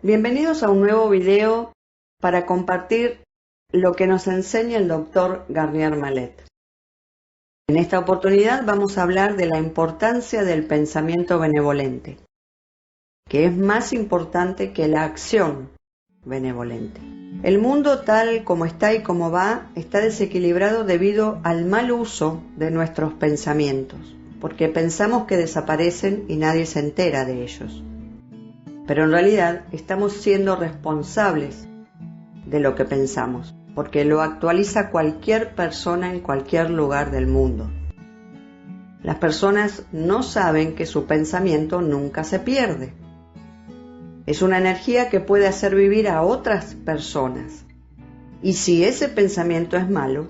Bienvenidos a un nuevo video para compartir lo que nos enseña el doctor Garnier Mallet. En esta oportunidad vamos a hablar de la importancia del pensamiento benevolente, que es más importante que la acción benevolente. El mundo tal como está y como va está desequilibrado debido al mal uso de nuestros pensamientos, porque pensamos que desaparecen y nadie se entera de ellos. Pero en realidad estamos siendo responsables de lo que pensamos, porque lo actualiza cualquier persona en cualquier lugar del mundo. Las personas no saben que su pensamiento nunca se pierde. Es una energía que puede hacer vivir a otras personas. Y si ese pensamiento es malo,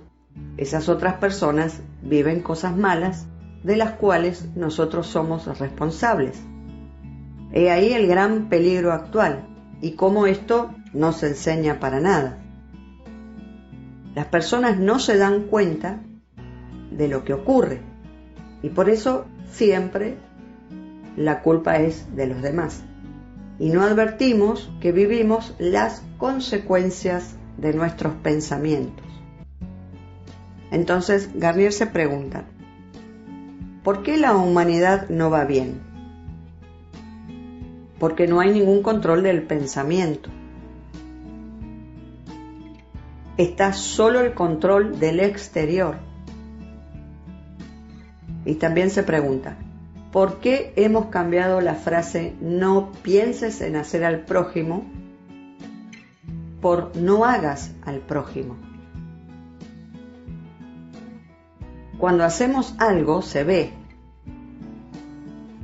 esas otras personas viven cosas malas de las cuales nosotros somos responsables. He ahí el gran peligro actual y cómo esto no se enseña para nada. Las personas no se dan cuenta de lo que ocurre y por eso siempre la culpa es de los demás. Y no advertimos que vivimos las consecuencias de nuestros pensamientos. Entonces Garnier se pregunta, ¿por qué la humanidad no va bien? Porque no hay ningún control del pensamiento. Está solo el control del exterior. Y también se pregunta, ¿por qué hemos cambiado la frase no pienses en hacer al prójimo por no hagas al prójimo? Cuando hacemos algo se ve.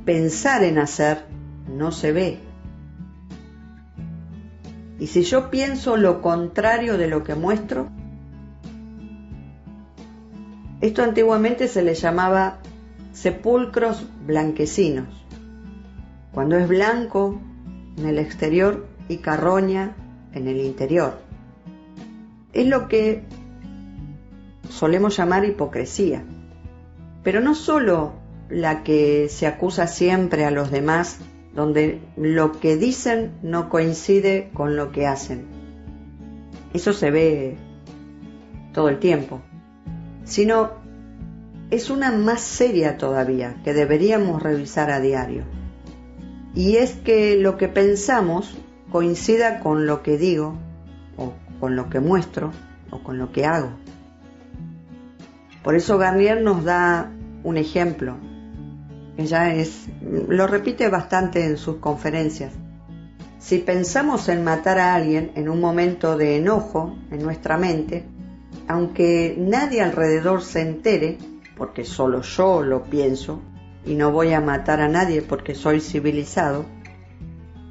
Pensar en hacer no se ve. Y si yo pienso lo contrario de lo que muestro, esto antiguamente se le llamaba sepulcros blanquecinos, cuando es blanco en el exterior y carroña en el interior. Es lo que solemos llamar hipocresía, pero no solo la que se acusa siempre a los demás, donde lo que dicen no coincide con lo que hacen. Eso se ve todo el tiempo. Sino es una más seria todavía, que deberíamos revisar a diario. Y es que lo que pensamos coincida con lo que digo, o con lo que muestro, o con lo que hago. Por eso Garnier nos da un ejemplo. Ella lo repite bastante en sus conferencias. Si pensamos en matar a alguien en un momento de enojo en nuestra mente, aunque nadie alrededor se entere, porque solo yo lo pienso y no voy a matar a nadie porque soy civilizado,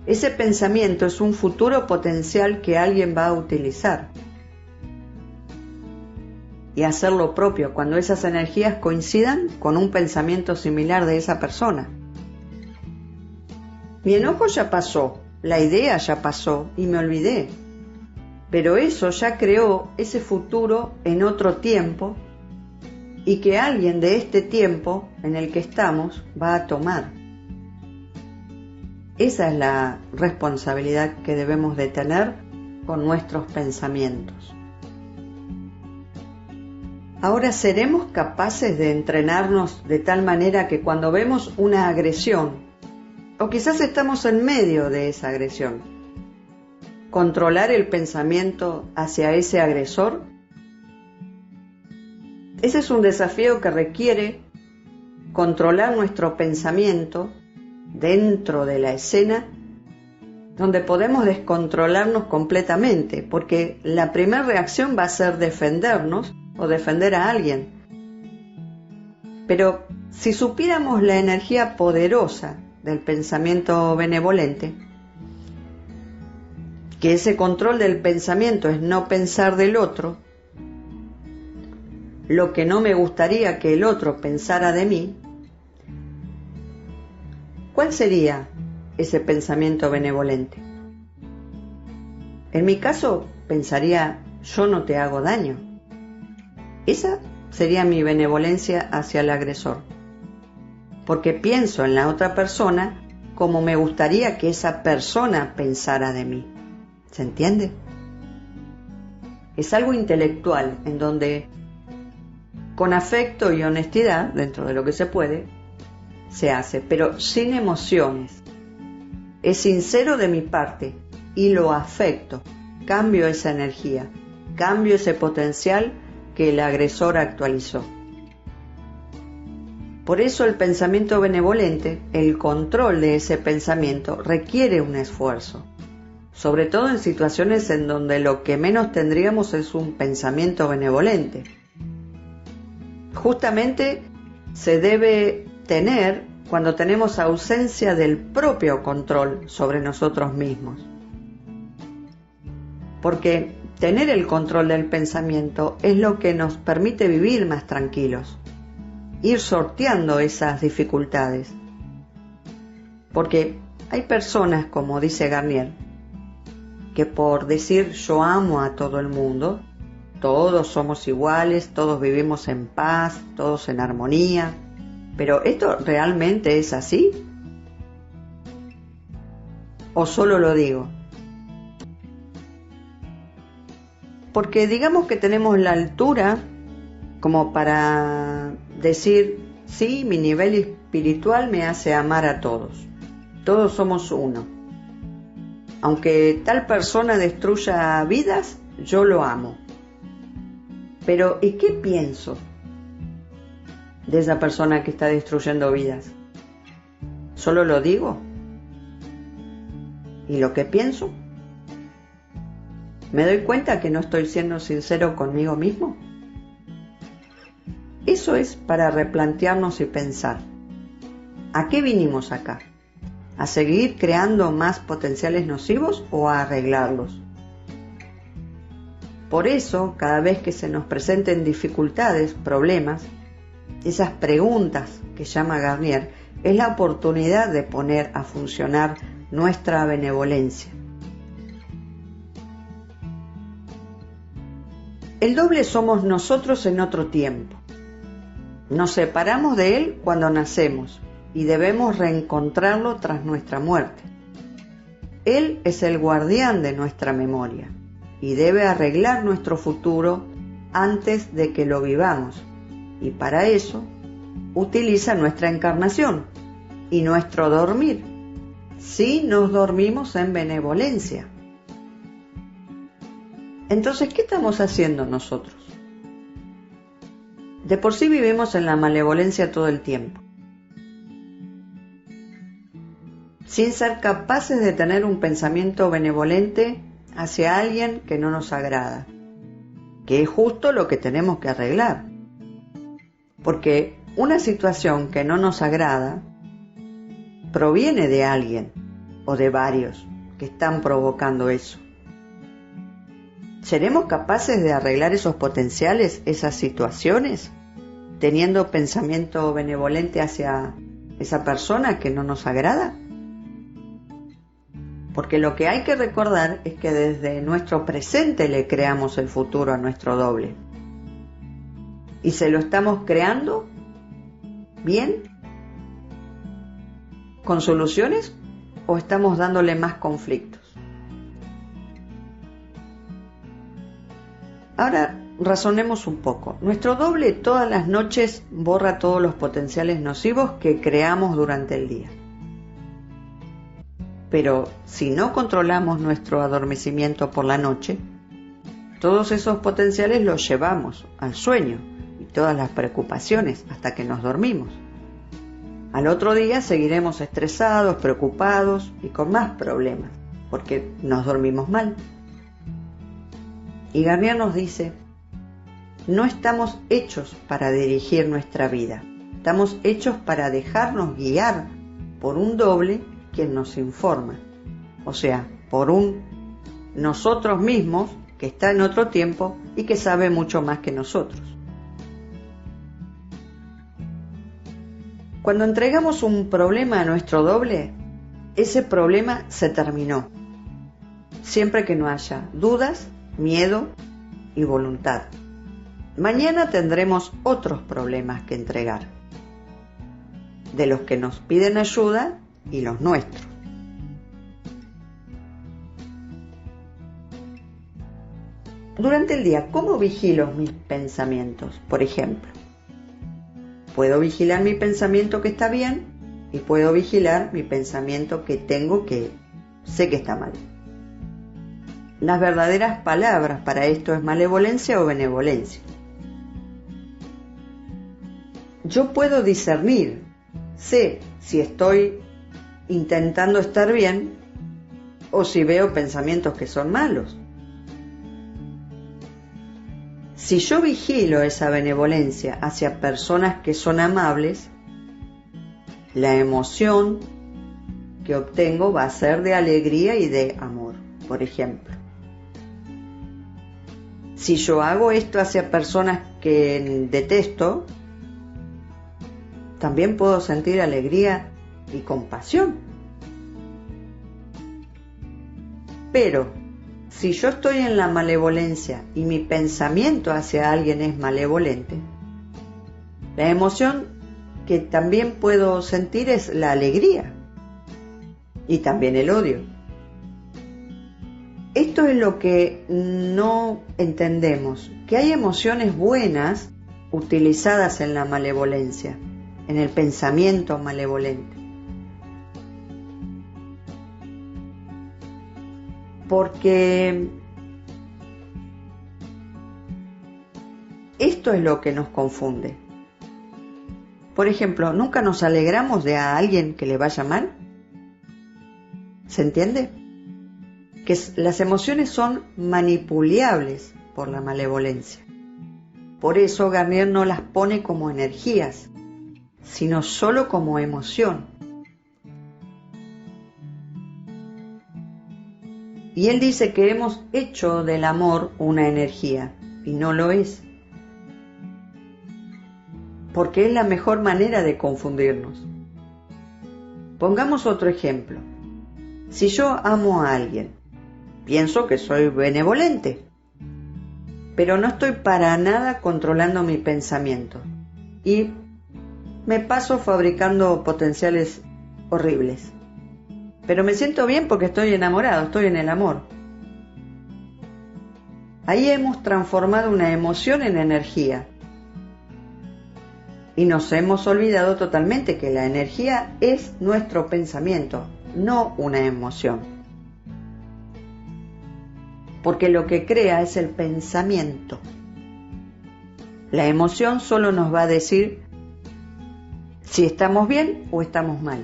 ese pensamiento es un futuro potencial que alguien va a utilizar y hacer lo propio cuando esas energías coincidan con un pensamiento similar de esa persona. Mi enojo ya pasó, la idea ya pasó y me olvidé, pero eso ya creó ese futuro en otro tiempo y que alguien de este tiempo en el que estamos va a tomar. Esa es la responsabilidad que debemos de tener con nuestros pensamientos. Ahora, ¿seremos capaces de entrenarnos de tal manera que cuando vemos una agresión, o quizás estamos en medio de esa agresión, controlar el pensamiento hacia ese agresor? Ese es un desafío que requiere controlar nuestro pensamiento dentro de la escena, donde podemos descontrolarnos completamente, porque la primera reacción va a ser defendernos o defender a alguien. Pero si supiéramos la energía poderosa del pensamiento benevolente, que ese control del pensamiento es no pensar del otro lo que no me gustaría que el otro pensara de mí, ¿cuál sería ese pensamiento benevolente? En mi caso, pensaría, yo no te hago daño. Esa sería mi benevolencia hacia el agresor, porque pienso en la otra persona como me gustaría que esa persona pensara de mí. ¿Se entiende? Es algo intelectual en donde, con afecto y honestidad, dentro de lo que se puede, se hace, pero sin emociones. Es sincero de mi parte y lo afecto. Cambio esa energía, cambio ese potencial que el agresor actualizó. Por eso el pensamiento benevolente, el control de ese pensamiento, requiere un esfuerzo, sobre todo en situaciones en donde lo que menos tendríamos es un pensamiento benevolente. Justamente se debe tener cuando tenemos ausencia del propio control sobre nosotros mismos. Porque tener el control del pensamiento es lo que nos permite vivir más tranquilos, ir sorteando esas dificultades. Porque hay personas, como dice Garnier, que por decir yo amo a todo el mundo, todos somos iguales, todos vivimos en paz, todos en armonía, pero ¿esto realmente es así? ¿O solo lo digo? Porque digamos que tenemos la altura como para decir, sí, mi nivel espiritual me hace amar a todos. Todos somos uno. Aunque tal persona destruya vidas, yo lo amo. Pero, ¿y qué pienso de esa persona que está destruyendo vidas? ¿Solo lo digo? ¿Y lo que pienso? ¿Me doy cuenta que no estoy siendo sincero conmigo mismo? Eso es para replantearnos y pensar. ¿A qué vinimos acá? ¿A seguir creando más potenciales nocivos o a arreglarlos? Por eso, cada vez que se nos presenten dificultades, problemas, esas preguntas que llama Garnier, es la oportunidad de poner a funcionar nuestra benevolencia. El doble somos nosotros en otro tiempo. Nos separamos de él cuando nacemos y debemos reencontrarlo tras nuestra muerte. Él es el guardián de nuestra memoria y debe arreglar nuestro futuro antes de que lo vivamos, y para eso utiliza nuestra encarnación y nuestro dormir, si nos dormimos en benevolencia. Entonces, ¿qué estamos haciendo nosotros? De por sí vivimos en la malevolencia todo el tiempo, sin ser capaces de tener un pensamiento benevolente hacia alguien que no nos agrada, que es justo lo que tenemos que arreglar. Porque una situación que no nos agrada proviene de alguien o de varios que están provocando eso. ¿Seremos capaces de arreglar esos potenciales, esas situaciones, teniendo pensamiento benevolente hacia esa persona que no nos agrada? Porque lo que hay que recordar es que desde nuestro presente le creamos el futuro a nuestro doble. ¿Y se lo estamos creando bien? ¿Con soluciones? ¿O estamos dándole más conflictos? Ahora razonemos un poco. Nuestro doble todas las noches borra todos los potenciales nocivos que creamos durante el día. Pero si no controlamos nuestro adormecimiento por la noche, todos esos potenciales los llevamos al sueño y todas las preocupaciones hasta que nos dormimos. Al otro día seguiremos estresados, preocupados y con más problemas, porque nos dormimos mal. Y Garnier nos dice, no estamos hechos para dirigir nuestra vida, estamos hechos para dejarnos guiar por un doble quien nos informa, o sea, por un nosotros mismos que está en otro tiempo y que sabe mucho más que nosotros. Cuando entregamos un problema a nuestro doble, ese problema se terminó, siempre que no haya dudas, miedo y voluntad. Mañana tendremos otros problemas que entregar, de los que nos piden ayuda y los nuestros. Durante el día, ¿cómo vigilo mis pensamientos? Por ejemplo, puedo vigilar mi pensamiento que está bien y puedo vigilar mi pensamiento que tengo que sé que está mal. Las verdaderas palabras para esto es malevolencia o benevolencia. Yo puedo discernir, sé si estoy intentando estar bien o si veo pensamientos que son malos. Si yo vigilo esa benevolencia hacia personas que son amables, la emoción que obtengo va a ser de alegría y de amor, por ejemplo. Si yo hago esto hacia personas que detesto, también puedo sentir alegría y compasión. Pero si yo estoy en la malevolencia y mi pensamiento hacia alguien es malevolente, la emoción que también puedo sentir es la alegría y también el odio. Esto es lo que no entendemos, que hay emociones buenas utilizadas en la malevolencia, en el pensamiento malevolente. Porque esto es lo que nos confunde. Por ejemplo, ¿nunca nos alegramos de a alguien que le vaya mal? ¿Se entiende? Que las emociones son manipulables por la malevolencia. Por eso Garnier no las pone como energías, sino solo como emoción. Y él dice que hemos hecho del amor una energía, y no lo es. Porque es la mejor manera de confundirnos. Pongamos otro ejemplo. Si yo amo a alguien, pienso que soy benevolente, pero no estoy para nada controlando mi pensamiento y me paso fabricando potenciales horribles. Pero me siento bien porque estoy enamorado, estoy en el amor. Ahí hemos transformado una emoción en energía. Y nos hemos olvidado totalmente que la energía es nuestro pensamiento, no una emoción. Porque lo que crea es el pensamiento. La emoción solo nos va a decir si estamos bien o estamos mal.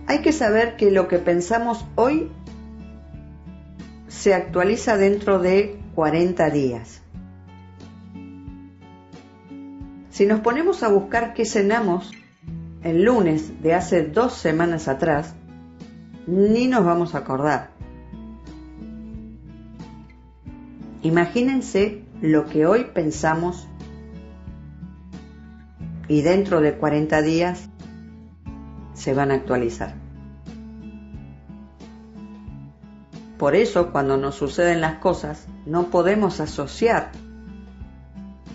Hay que saber que lo que pensamos hoy se actualiza dentro de 40 días. Si nos ponemos a buscar qué cenamos el lunes de hace 2 semanas atrás, ni nos vamos a acordar. Imagínense lo que hoy pensamos y dentro de 40 días se van a actualizar. Por eso, cuando nos suceden las cosas, no podemos asociar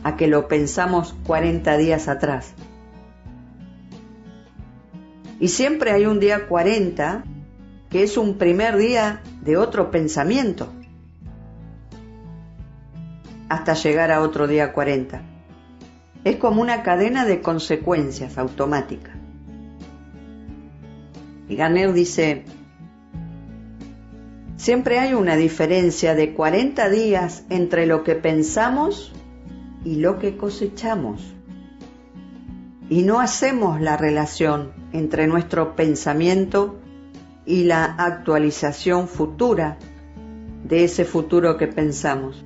a que lo pensamos 40 días atrás. Y siempre hay un día 40 que es un primer día de otro pensamiento, hasta llegar a otro día 40. Es como una cadena de consecuencias automática. Y Garnier dice, siempre hay una diferencia de 40 días entre lo que pensamos y lo que cosechamos. Y no hacemos la relación entre nuestro pensamiento y la actualización futura de ese futuro que pensamos,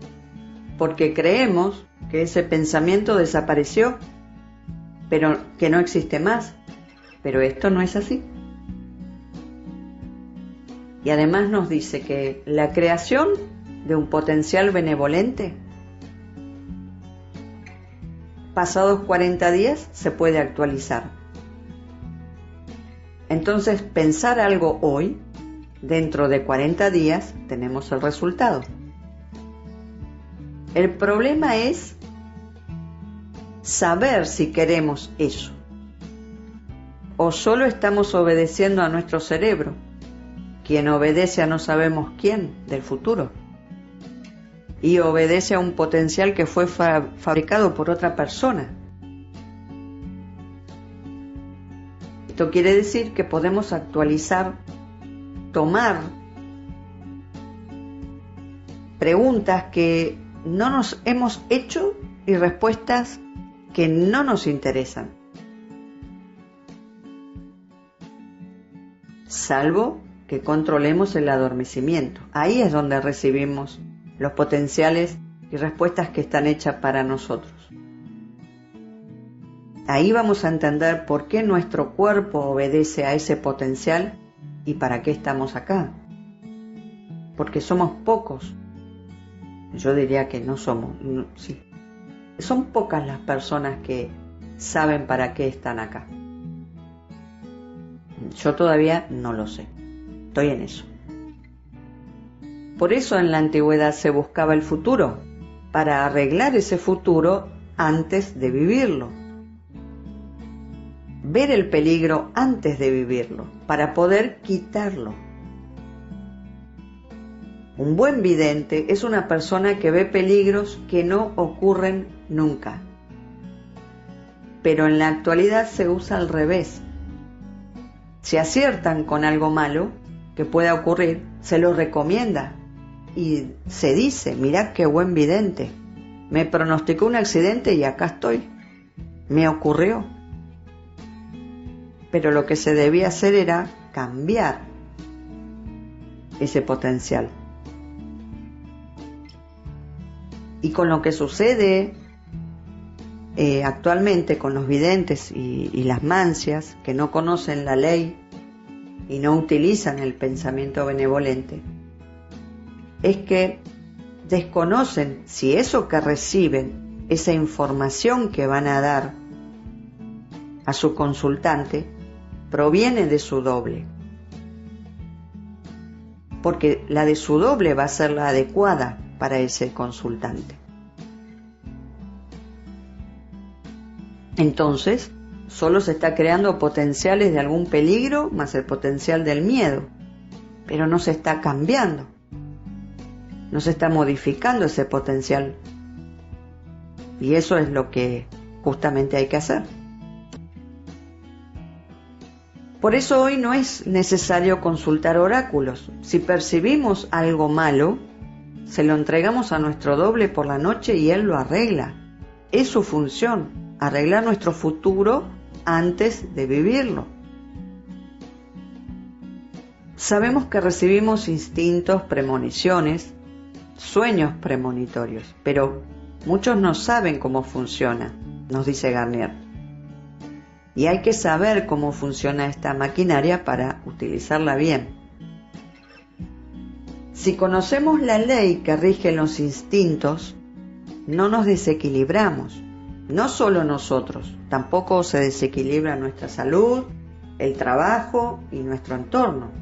porque creemos que ese pensamiento desapareció, pero que no existe más. Pero esto no es así. Y además nos dice que la creación de un potencial benevolente, pasados 40 días, se puede actualizar. Entonces, pensar algo hoy, dentro de 40 días, tenemos el resultado. El problema es saber si queremos eso. O solo estamos obedeciendo a nuestro cerebro, quien obedece a no sabemos quién del futuro, y obedece a un potencial que fue fabricado por otra persona. Esto quiere decir que podemos actualizar, tomar preguntas que no nos hemos hecho y respuestas que no nos interesan, salvo que controlemos el adormecimiento. Ahí es donde recibimos los potenciales y respuestas que están hechas para nosotros. Ahí vamos a entender por qué nuestro cuerpo obedece a ese potencial y para qué estamos acá. Porque somos pocos. Yo diría que no somos, sí. Son pocas las personas que saben para qué están acá. Yo todavía no lo sé. Estoy en eso. Por eso en la antigüedad se buscaba el futuro, para arreglar ese futuro antes de vivirlo. Ver el peligro antes de vivirlo, para poder quitarlo. Un buen vidente es una persona que ve peligros que no ocurren nunca. Pero en la actualidad se usa al revés. Si aciertan con algo malo que pueda ocurrir, se lo recomienda y se dice: mirá qué buen vidente, me pronosticó un accidente y acá estoy, me ocurrió. Pero lo que se debía hacer era cambiar ese potencial. Y con lo que sucede actualmente con los videntes y las mancias que no conocen la ley y no utilizan el pensamiento benevolente, es que desconocen si eso que reciben, esa información que van a dar a su consultante, proviene de su doble. Porque la de su doble va a ser la adecuada para ese consultante. Entonces, solo se está creando potenciales de algún peligro más el potencial del miedo, pero no se está cambiando, no se está modificando ese potencial. Y eso es lo que justamente hay que hacer. Por eso hoy no es necesario consultar oráculos. Si percibimos algo malo, se lo entregamos a nuestro doble por la noche y él lo arregla. Es su función, arreglar nuestro futuro antes de vivirlo. Sabemos que recibimos instintos, premoniciones, sueños premonitorios, pero muchos no saben cómo funciona, nos dice Garnier. Y hay que saber cómo funciona esta maquinaria para utilizarla bien. Si conocemos la ley que rige los instintos, no nos desequilibramos. No solo nosotros, tampoco se desequilibra nuestra salud, el trabajo y nuestro entorno.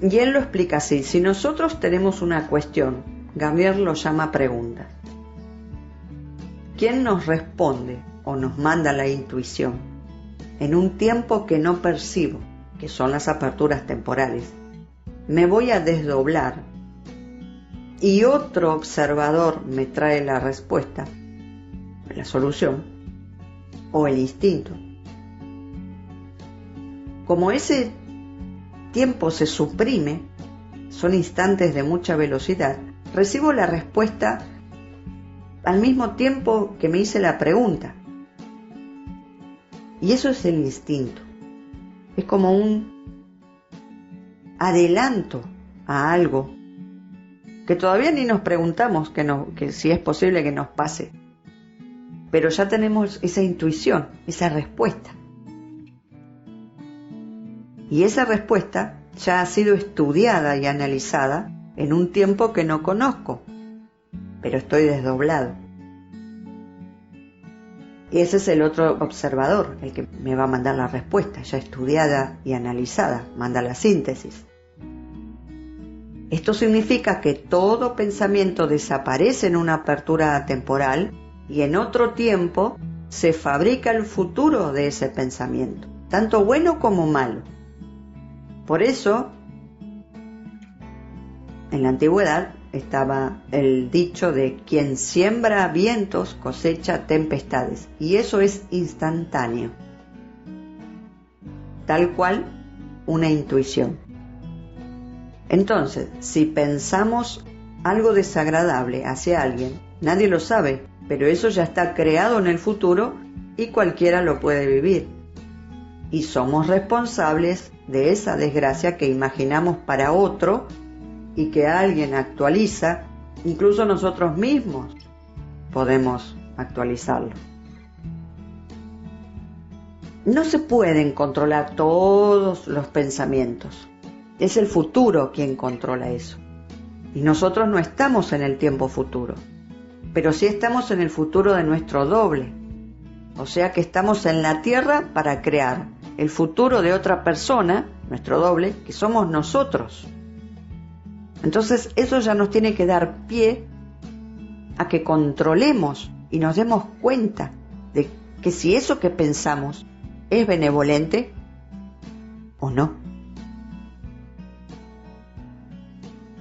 Y él lo explica así: si nosotros tenemos una cuestión, Garnier lo llama pregunta. ¿Quién nos responde o nos manda la intuición en un tiempo que no percibo, que son las aperturas temporales? Me voy a desdoblar y otro observador me trae la respuesta, la solución o el instinto. Como ese tiempo se suprime, son instantes de mucha velocidad, recibo la respuesta al mismo tiempo que me hice la pregunta. Y eso es el instinto. Es como un adelanto a algo que todavía ni nos preguntamos que si es posible que nos pase. Pero ya tenemos esa intuición, esa respuesta. Y esa respuesta ya ha sido estudiada y analizada en un tiempo que no conozco, pero estoy desdoblado. Y ese es el otro observador, el que me va a mandar la respuesta, ya estudiada y analizada, manda la síntesis. Esto significa que todo pensamiento desaparece en una apertura temporal y en otro tiempo se fabrica el futuro de ese pensamiento, tanto bueno como malo. Por eso, en la antigüedad estaba el dicho de quien siembra vientos cosecha tempestades, y eso es instantáneo, tal cual una intuición. Entonces, si pensamos algo desagradable hacia alguien, nadie lo sabe, pero eso ya está creado en el futuro y cualquiera lo puede vivir. Y somos responsables de esa desgracia que imaginamos para otro y que alguien actualiza, incluso nosotros mismos podemos actualizarlo. No se pueden controlar todos los pensamientos. Es el futuro quien controla eso. Y nosotros no estamos en el tiempo futuro, pero sí estamos en el futuro de nuestro doble. O sea que estamos en la Tierra para crear el futuro de otra persona, nuestro doble, que somos nosotros. Entonces eso ya nos tiene que dar pie a que controlemos y nos demos cuenta de que si eso que pensamos es benevolente o no.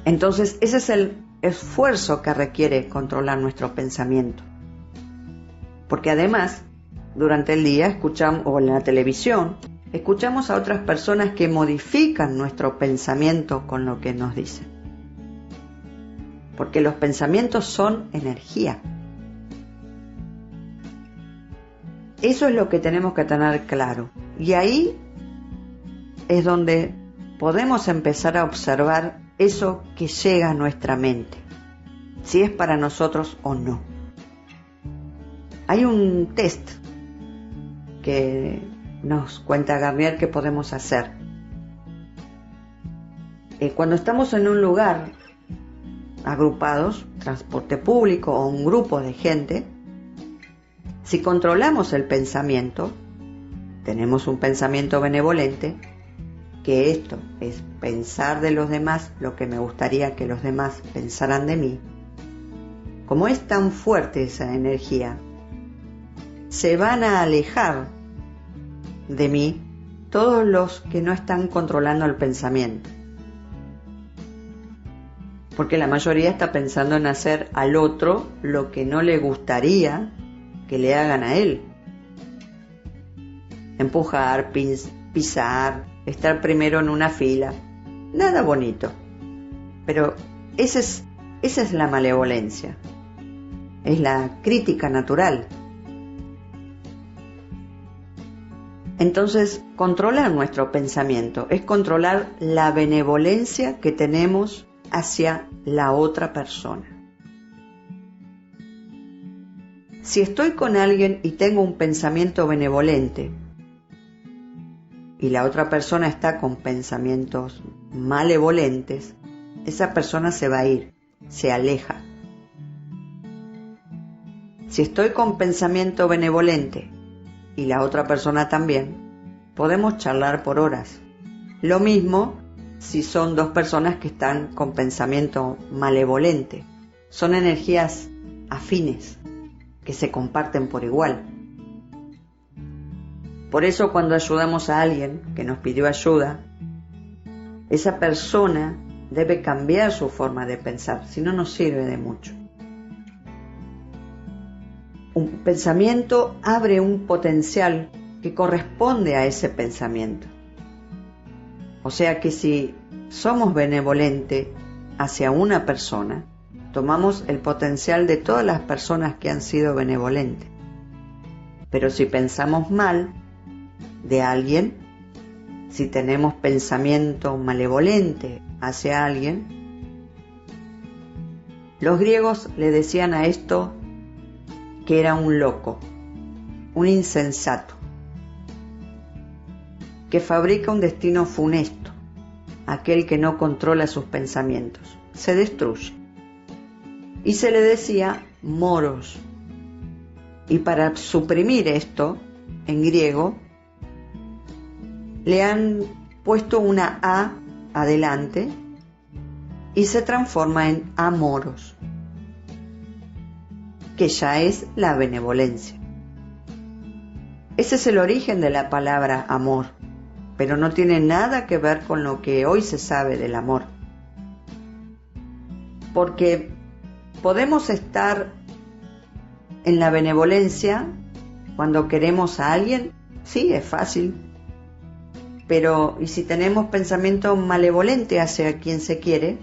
Entonces ese es el esfuerzo que requiere controlar nuestro pensamiento. Porque además, durante el día escuchamos, o en la televisión, escuchamos a otras personas que modifican nuestro pensamiento con lo que nos dicen. Porque los pensamientos son energía. Eso es lo que tenemos que tener claro. Y ahí es donde podemos empezar a observar eso que llega a nuestra mente, si es para nosotros o no. Hay un test que nos cuenta Garnier que podemos hacer. Cuando estamos en un lugar agrupados, transporte público o un grupo de gente, si controlamos el pensamiento, tenemos un pensamiento benevolente, que esto es pensar de los demás lo que me gustaría que los demás pensaran de mí. Como es tan fuerte esa energía, se van a alejar de mí todos los que no están controlando el pensamiento. Porque la mayoría está pensando en hacer al otro lo que no le gustaría que le hagan a él. Empujar, pisar, estar primero en una fila. Nada bonito. Pero esa es la malevolencia. Es la crítica natural. Entonces, controlar nuestro pensamiento es controlar la benevolencia que tenemos hacia la otra persona. Si estoy con alguien y tengo un pensamiento benevolente y la otra persona está con pensamientos malevolentes, esa persona se va a ir, se aleja. Si estoy con pensamiento benevolente y la otra persona también, podemos charlar por horas. Lo mismo si son dos personas que están con pensamiento malevolente. Son energías afines que se comparten por igual. Por eso cuando ayudamos a alguien que nos pidió ayuda, esa persona debe cambiar su forma de pensar, si no nos sirve de mucho. Un pensamiento abre un potencial que corresponde a ese pensamiento. O sea que si somos benevolentes hacia una persona, tomamos el potencial de todas las personas que han sido benevolentes. Pero si pensamos mal de alguien, si tenemos pensamiento malevolente hacia alguien, los griegos le decían a esto que era un loco, un insensato, que fabrica un destino funesto, aquel que no controla sus pensamientos, se destruye. Y se le decía moros. Y para suprimir esto, en griego, le han puesto una A adelante y se transforma en amoros, que ya es la benevolencia. Ese es el origen de la palabra amor, pero no tiene nada que ver con lo que hoy se sabe del amor. Porque podemos estar en la benevolencia cuando queremos a alguien, sí, es fácil. Pero, ¿y si tenemos pensamiento malevolente hacia quien se quiere?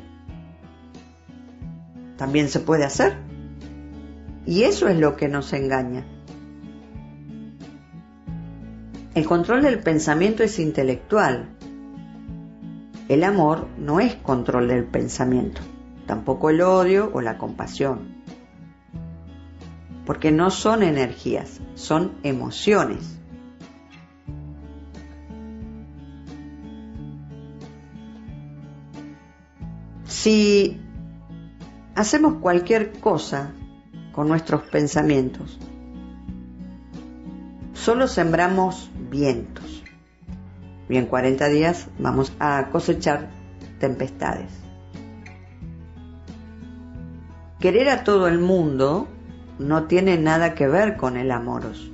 También se puede hacer. Y eso es lo que nos engaña. El control del pensamiento es intelectual. El amor no es control del pensamiento, tampoco el odio o la compasión. Porque no son energías, son emociones. Si hacemos cualquier cosa con nuestros pensamientos, solo sembramos vientos y en 40 días vamos a cosechar tempestades. Querer a todo el mundo no tiene nada que ver con el amoros.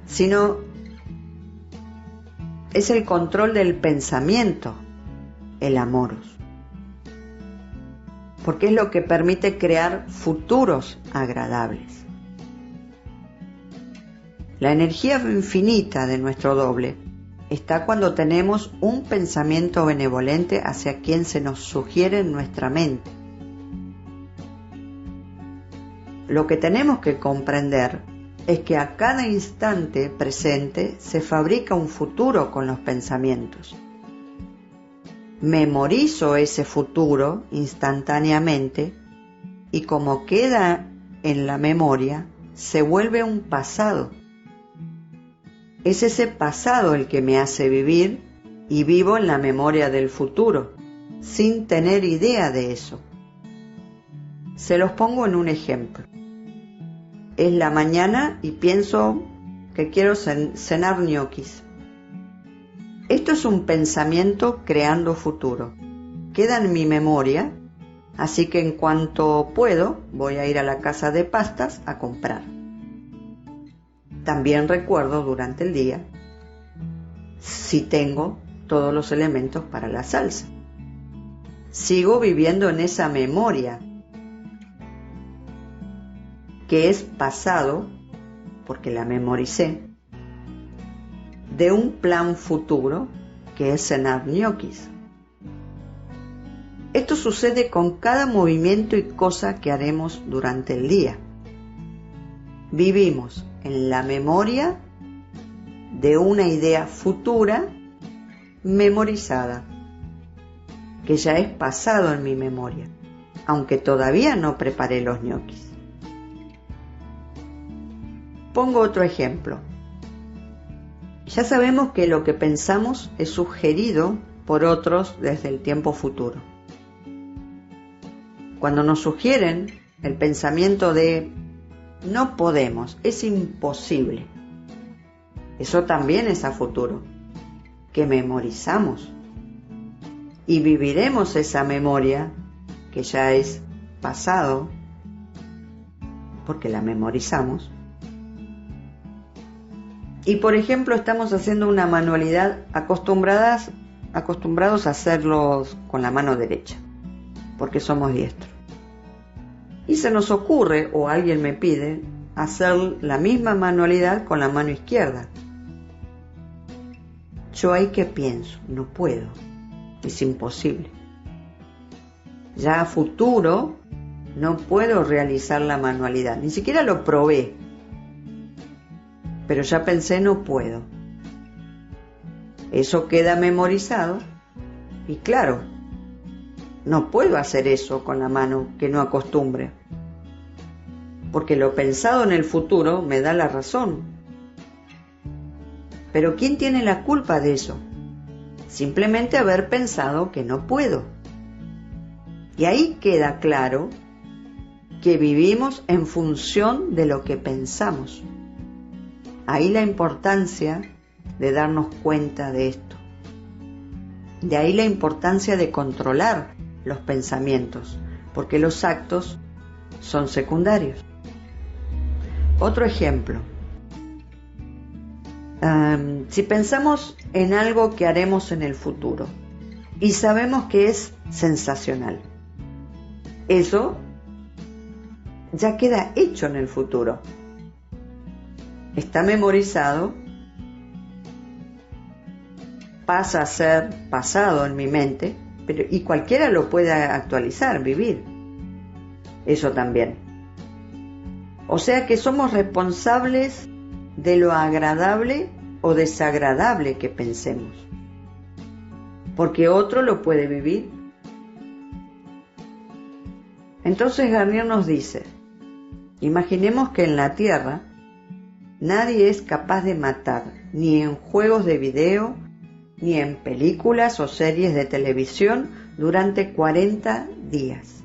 Sino es el control del pensamiento, el amoros. Porque es lo que permite crear futuros agradables. La energía infinita de nuestro doble está cuando tenemos un pensamiento benevolente hacia quien se nos sugiere en nuestra mente. Lo que tenemos que comprender es que a cada instante presente se fabrica un futuro con los pensamientos. Memorizo ese futuro instantáneamente y como queda en la memoria, se vuelve un pasado. Es ese pasado el que me hace vivir y vivo en la memoria del futuro, sin tener idea de eso. Se los pongo en un ejemplo. Es la mañana y pienso que quiero cenar ñoquis. Esto es un pensamiento creando futuro. Queda en mi memoria, así que en cuanto puedo voy a ir a la casa de pastas a comprar. También recuerdo durante el día si tengo todos los elementos para la salsa. Sigo viviendo en esa memoria, que es pasado, porque la memoricé, de un plan futuro que es cenar ñoquis. Esto sucede con cada movimiento y cosa que haremos durante el día. Vivimos en la memoria de una idea futura memorizada, que ya es pasado en mi memoria, aunque todavía no preparé los ñoquis. Pongo otro ejemplo. Ya sabemos que lo que pensamos es sugerido por otros desde el tiempo futuro. Cuando nos sugieren el pensamiento de no podemos, es imposible, eso también es a futuro, que memorizamos. Y viviremos esa memoria que ya es pasado, porque la memorizamos. Y por ejemplo estamos haciendo una manualidad acostumbrados a hacerlos con la mano derecha, porque somos diestros. Y se nos ocurre, o alguien me pide, hacer la misma manualidad con la mano izquierda. Yo ahí que pienso, no puedo, es imposible. Ya a futuro no puedo realizar la manualidad, ni siquiera lo probé. Pero ya pensé, no puedo. Eso queda memorizado y claro, no puedo hacer eso con la mano que no acostumbre, porque lo pensado en el futuro me da la razón. Pero ¿quién tiene la culpa de eso? Simplemente haber pensado que no puedo. Y ahí queda claro que vivimos en función de lo que pensamos. Ahí la importancia de darnos cuenta de esto. De ahí la importancia de controlar los pensamientos, porque los actos son secundarios. Otro ejemplo. Si pensamos en algo que haremos en el futuro y sabemos que es sensacional, eso ya queda hecho en el futuro. Está memorizado, pasa a ser pasado en mi mente, y cualquiera lo puede actualizar, vivir. Eso también. O sea que somos responsables de lo agradable o desagradable que pensemos, porque otro lo puede vivir. Entonces Garnier nos dice, imaginemos que en la Tierra nadie es capaz de matar, ni en juegos de video, ni en películas o series de televisión durante 40 días.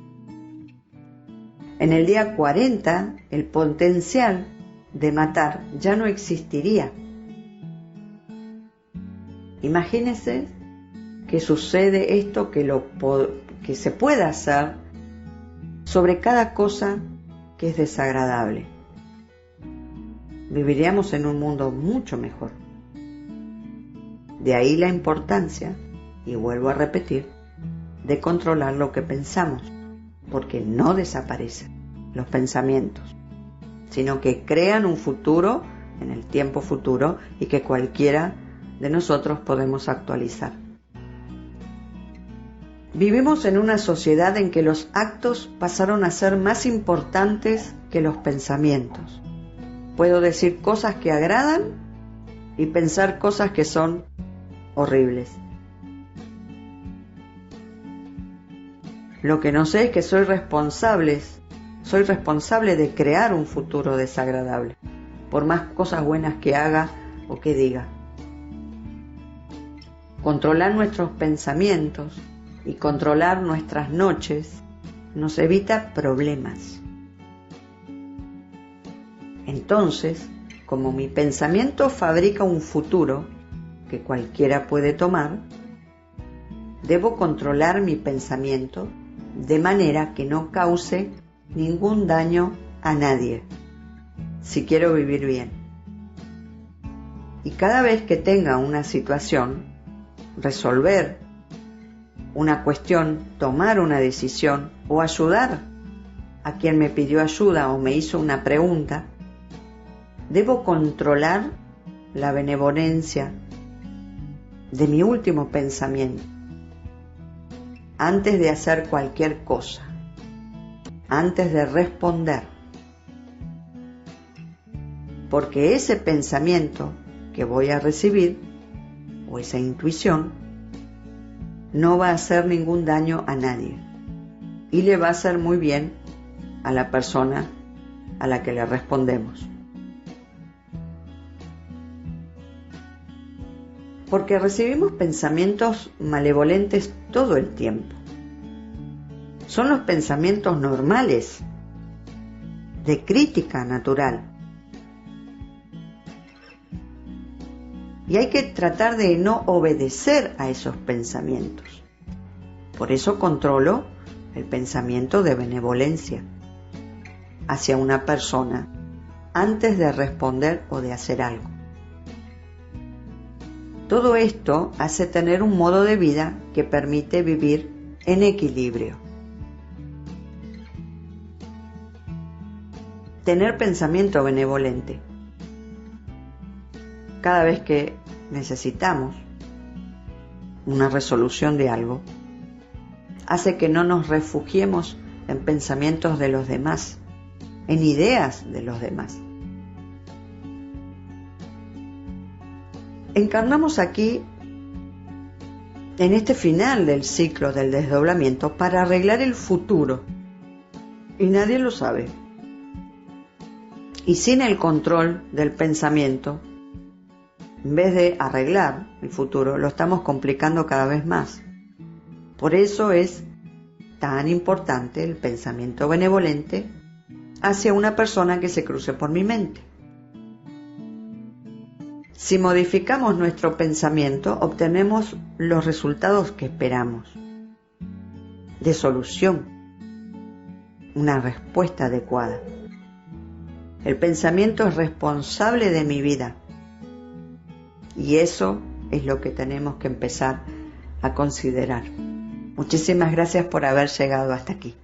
En el día 40, el potencial de matar ya no existiría. Imagínense que sucede esto, que se pueda hacer sobre cada cosa que es desagradable. Viviríamos en un mundo mucho mejor. De ahí la importancia, y vuelvo a repetir, de controlar lo que pensamos, porque no desaparecen los pensamientos, sino que crean un futuro en el tiempo futuro y que cualquiera de nosotros podemos actualizar. Vivimos en una sociedad en que los actos pasaron a ser más importantes que los pensamientos. Puedo decir cosas que agradan y pensar cosas que son horribles. Lo que no sé es que soy responsable de crear un futuro desagradable, por más cosas buenas que haga o que diga. Controlar nuestros pensamientos y controlar nuestras noches nos evita problemas. Entonces, como mi pensamiento fabrica un futuro que cualquiera puede tomar, debo controlar mi pensamiento de manera que no cause ningún daño a nadie, si quiero vivir bien. Y cada vez que tenga una situación, resolver una cuestión, tomar una decisión o ayudar a quien me pidió ayuda o me hizo una pregunta, debo controlar la benevolencia de mi último pensamiento antes de hacer cualquier cosa, antes de responder, porque ese pensamiento que voy a recibir o esa intuición no va a hacer ningún daño a nadie y le va a hacer muy bien a la persona a la que le respondemos. Porque recibimos pensamientos malevolentes todo el tiempo. Son los pensamientos normales, de crítica natural. Y hay que tratar de no obedecer a esos pensamientos. Por eso controlo el pensamiento de benevolencia hacia una persona antes de responder o de hacer algo. Todo esto hace tener un modo de vida que permite vivir en equilibrio. Tener pensamiento benevolente. Cada vez que necesitamos una resolución de algo, hace que no nos refugiemos en pensamientos de los demás, en ideas de los demás. Encarnamos aquí, en este final del ciclo del desdoblamiento, para arreglar el futuro, y nadie lo sabe. Y sin el control del pensamiento, en vez de arreglar el futuro, lo estamos complicando cada vez más. Por eso es tan importante el pensamiento benevolente hacia una persona que se cruce por mi mente. Si modificamos nuestro pensamiento, obtenemos los resultados que esperamos, de solución, una respuesta adecuada. El pensamiento es responsable de mi vida y eso es lo que tenemos que empezar a considerar. Muchísimas gracias por haber llegado hasta aquí.